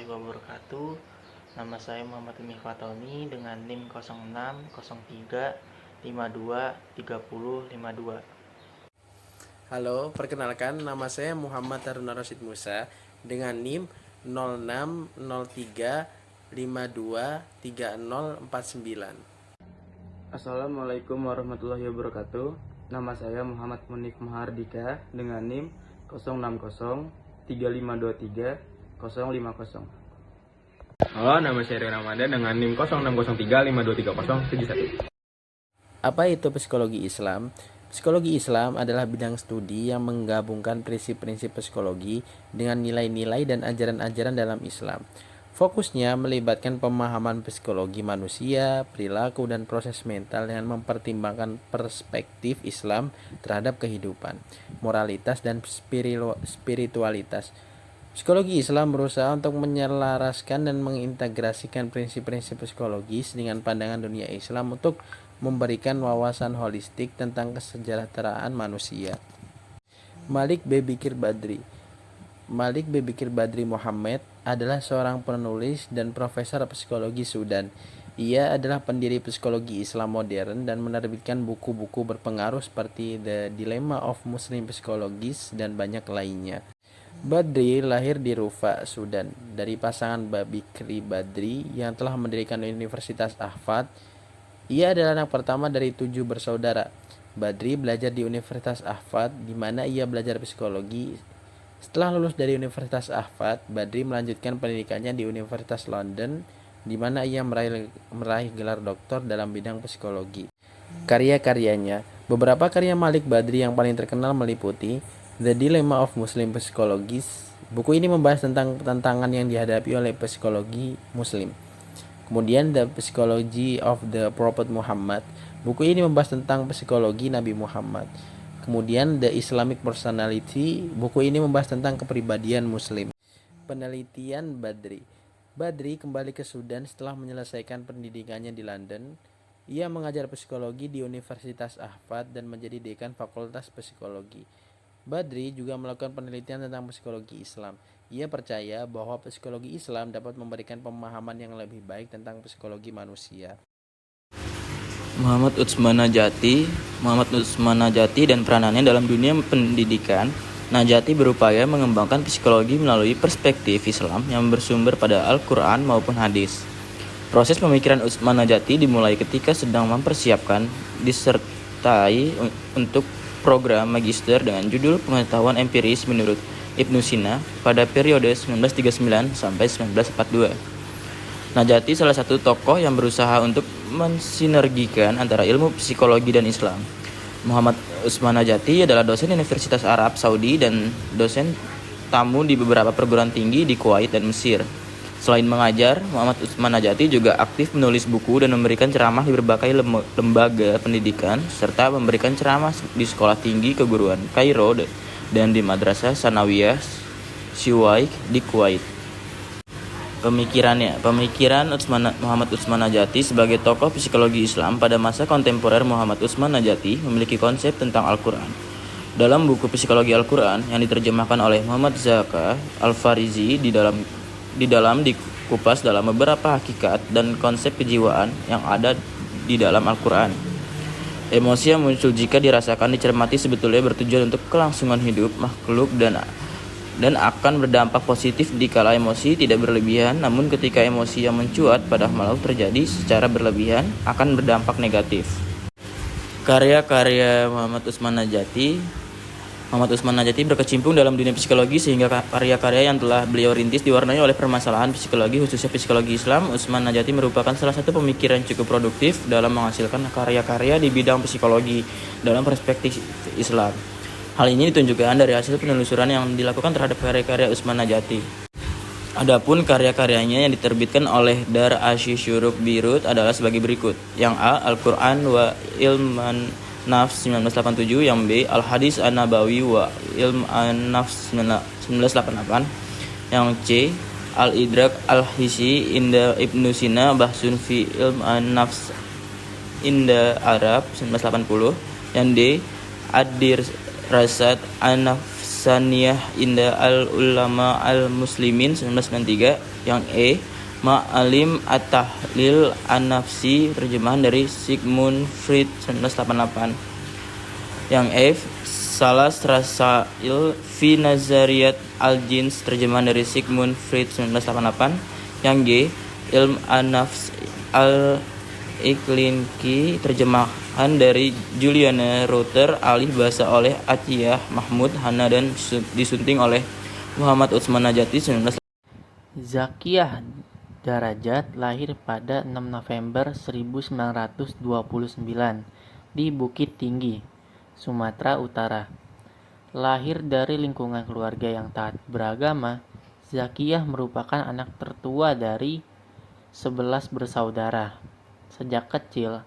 warahmatullahi wabarakatuh. Nama saya Muhammad Umi Fatoni dengan NIM 0603523052. Halo, perkenalkan nama saya Muhammad Haruna Rasid Musa dengan NIM 0603523049. Assalamualaikum warahmatullahi wabarakatuh. Nama saya Muhammad Munif Mahardika dengan NIM 06035230050. Halo, nama saya Rio Ramadan dengan NIM 0603523071. Apa itu psikologi Islam? Psikologi Islam adalah bidang studi yang menggabungkan prinsip-prinsip psikologi dengan nilai-nilai dan ajaran-ajaran dalam Islam. Fokusnya melibatkan pemahaman psikologi manusia, perilaku, dan proses mental dengan mempertimbangkan perspektif Islam terhadap kehidupan, moralitas, dan spiritualitas. Psikologi Islam berusaha untuk menyelaraskan dan mengintegrasikan prinsip-prinsip psikologis dengan pandangan dunia Islam untuk memberikan wawasan holistik tentang kesejahteraan manusia. Malik B. Bikir Badri Muhammad adalah seorang penulis dan profesor psikologi Sudan. Ia adalah pendiri psikologi Islam modern dan menerbitkan buku-buku berpengaruh seperti The Dilemma of Muslim Psychologies dan banyak lainnya. Badri lahir di Rufa, Sudan, dari pasangan Bikri Badri yang telah mendirikan Universitas Ahfad. Ia adalah anak pertama dari 7 bersaudara. Badri belajar di Universitas Ahfad, di mana ia belajar psikologi. Setelah lulus dari Universitas Ahfad, Badri melanjutkan pendidikannya di Universitas London, di mana ia meraih gelar doktor dalam bidang psikologi. Karya-karyanya, beberapa karya Malik Badri yang paling terkenal meliputi The Dilemma of Muslim Psychologies. Buku ini membahas tentang tantangan yang dihadapi oleh psikologi Muslim. Kemudian The Psychology of the Prophet Muhammad. Buku ini membahas tentang psikologi Nabi Muhammad. Kemudian The Islamic Personality. Buku ini membahas tentang kepribadian Muslim. Penelitian Badri. Badri kembali ke Sudan setelah menyelesaikan pendidikannya di London. Ia mengajar psikologi di Universitas Ahfad dan menjadi dekan Fakultas Psikologi. Badri juga melakukan penelitian tentang psikologi Islam. Ia percaya bahwa psikologi Islam dapat memberikan pemahaman yang lebih baik tentang psikologi manusia. Muhammad Utsman Najati dan peranannya dalam dunia pendidikan. Najati berupaya mengembangkan psikologi melalui perspektif Islam yang bersumber pada Al-Quran maupun hadis. Proses pemikiran Utsman Najati dimulai ketika sedang mempersiapkan disertai untuk program magister dengan judul Pengetahuan Empiris menurut Ibnu Sina pada periode 1939 sampai 1942. Najati salah satu tokoh yang berusaha untuk mensinergikan antara ilmu psikologi dan Islam. Muhammad Utsman Najati adalah dosen Universitas Arab Saudi dan dosen tamu di beberapa perguruan tinggi di Kuwait dan Mesir. Selain mengajar, Muhammad Utsman Najati juga aktif menulis buku dan memberikan ceramah di berbagai lembaga pendidikan serta memberikan ceramah di sekolah tinggi keguruan Kairo dan di Madrasah Sanawiyah Siwaik di Kuwait. Pemikiran Muhammad Utsman Najati sebagai tokoh psikologi Islam pada masa kontemporer. Muhammad Utsman Najati memiliki konsep tentang Al-Quran. Dalam buku Psikologi Al-Quran yang diterjemahkan oleh Muhammad Zaka Al-Farizi, di dalam dikupas dalam beberapa hakikat dan konsep kejiwaan yang ada di dalam Al-Quran. Emosi yang muncul jika dirasakan dicermati sebetulnya bertujuan untuk kelangsungan hidup makhluk dan akan berdampak positif dikala emosi tidak berlebihan, namun ketika emosi yang mencuat pada makhluk terjadi secara berlebihan akan berdampak negatif. Karya-karya Muhammad Utsman Najati berkecimpung dalam dunia psikologi sehingga karya-karya yang telah beliau rintis diwarnai oleh permasalahan psikologi, khususnya psikologi Islam. Utsman Najati merupakan salah satu pemikir yang cukup produktif dalam menghasilkan karya-karya di bidang psikologi dalam perspektif Islam. Hal ini ditunjukkan dari hasil penelusuran yang dilakukan terhadap karya-karya Utsman Najati. Adapun karya-karyanya yang diterbitkan oleh Dar Asy'Syuruk Birut adalah sebagai berikut. Yang A. Al-Quran wa Ilman Nafs 1987. Yang B. Al-Hadis An-Nabawi wa Ilm An-Nafs 1988. Yang C. Al-Idrak Al-Hisi Inda Ibnu Sina Bahsun fi Ilm An-Nafs Inda Arab 1980. Yang D. Ad-Dir Rasad An-Nafsaniyah Inda Al-Ulama Al-Muslimin 1993. Yang E. Ma'alim at-Tahlil an-Nafsi, terjemahan dari Sigmund Freud 1988. Yang F. Salas Rasail fi Nazariyat al-Jins, terjemahan dari Sigmund Freud 1988. Yang G. Ilm an-Nafs al-Iklinki, terjemahan dari Juliana Router, alih bahasa oleh Atiyah Mahmud Hana dan disunting oleh Muhammad Utsman Najati 19. Zakiyah Darajat lahir pada 6 November 1929 di Bukit Tinggi, Sumatera Utara. Lahir dari lingkungan keluarga yang taat beragama, Zakiyah merupakan anak tertua dari 11 bersaudara. Sejak kecil,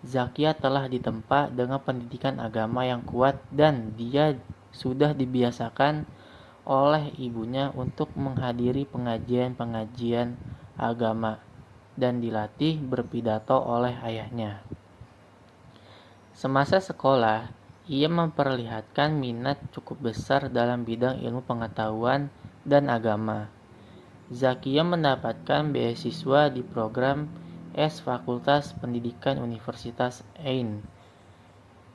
Zakiyah telah ditempa dengan pendidikan agama yang kuat dan dia sudah dibiasakan oleh ibunya untuk menghadiri pengajian-pengajian agama dan dilatih berpidato oleh ayahnya. Semasa sekolah, ia memperlihatkan minat cukup besar dalam bidang ilmu pengetahuan dan agama. Zakiyah mendapatkan beasiswa di program S Fakultas Pendidikan Universitas Ain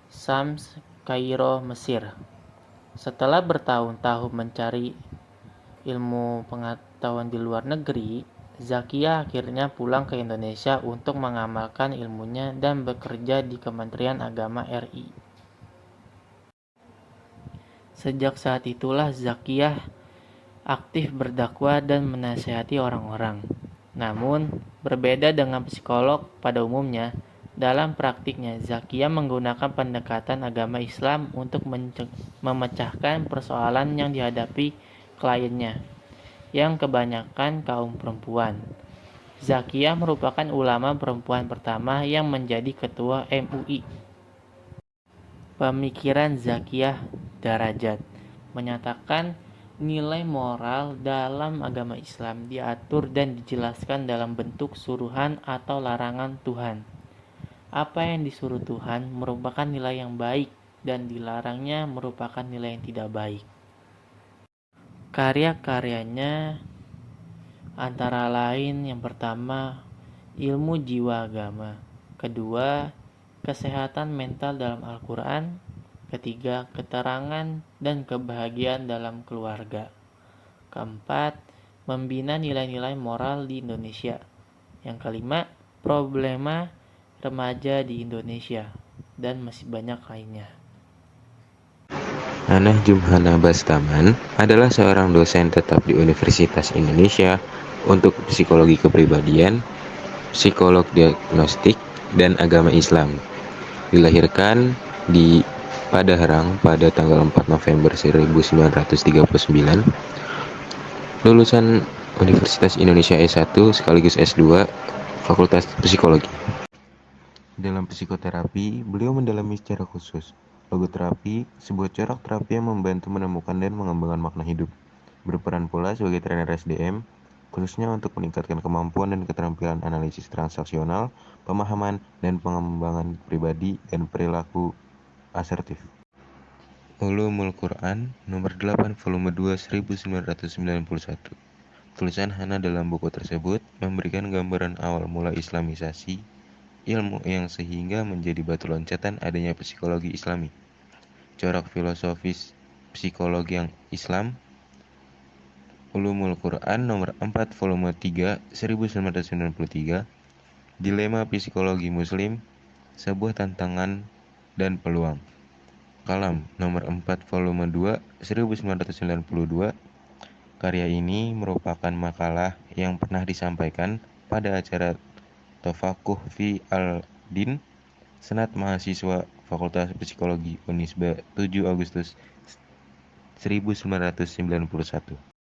Shams, Kairo, Mesir. Setelah bertahun-tahun mencari ilmu pengetahuan di luar negeri, Zakiyah akhirnya pulang ke Indonesia untuk mengamalkan ilmunya dan bekerja di Kementerian Agama RI. Sejak saat itulah Zakiyah aktif berdakwah dan menasihati orang-orang. Namun, berbeda dengan psikolog pada umumnya, dalam praktiknya Zakiyah menggunakan pendekatan agama Islam untuk memecahkan persoalan yang dihadapi kliennya, yang kebanyakan kaum perempuan. Zakiyah merupakan ulama perempuan pertama yang menjadi ketua MUI. Pemikiran Zakiyah Darajat menyatakan nilai moral dalam agama Islam diatur dan dijelaskan dalam bentuk suruhan atau larangan Tuhan. Apa yang disuruh Tuhan merupakan nilai yang baik dan dilarangnya merupakan nilai yang tidak baik. Karya-karyanya antara lain yang pertama, ilmu jiwa agama. Kedua, kesehatan mental dalam Al-Quran. Ketiga, keterangan dan kebahagiaan dalam keluarga. Keempat, membina nilai-nilai moral di Indonesia. Yang kelima, problema remaja di Indonesia, dan masih banyak lainnya. Nanah Jumhana Bastaman adalah seorang dosen tetap di Universitas Indonesia untuk psikologi kepribadian, psikolog diagnostik, dan agama Islam. Dilahirkan di Padalarang pada tanggal 4 November 1939. Lulusan Universitas Indonesia S1 sekaligus S2 Fakultas Psikologi. Dalam psikoterapi, beliau mendalami secara khusus logoterapi, sebuah corak terapi yang membantu menemukan dan mengembangkan makna hidup. Berperan pula sebagai trainer SDM, khususnya untuk meningkatkan kemampuan dan keterampilan analisis transaksional, pemahaman, dan pengembangan pribadi dan perilaku asertif. Ulumul Quran, nomor 8, volume 2, 1991. Tulisan Hana dalam buku tersebut memberikan gambaran awal mula Islamisasi ilmu yang sehingga menjadi batu loncatan adanya psikologi Islami. Corak filosofis psikologi yang Islam, Ulumul Quran nomor 4 volume 3 1993, Dilema Psikologi Muslim, sebuah tantangan dan peluang. Kalam nomor 4 volume 2 1992. Karya ini merupakan makalah yang pernah disampaikan pada acara Tafakuh fi al-Din, Senat Mahasiswa Fakultas Psikologi Unisba 7 Agustus 1991.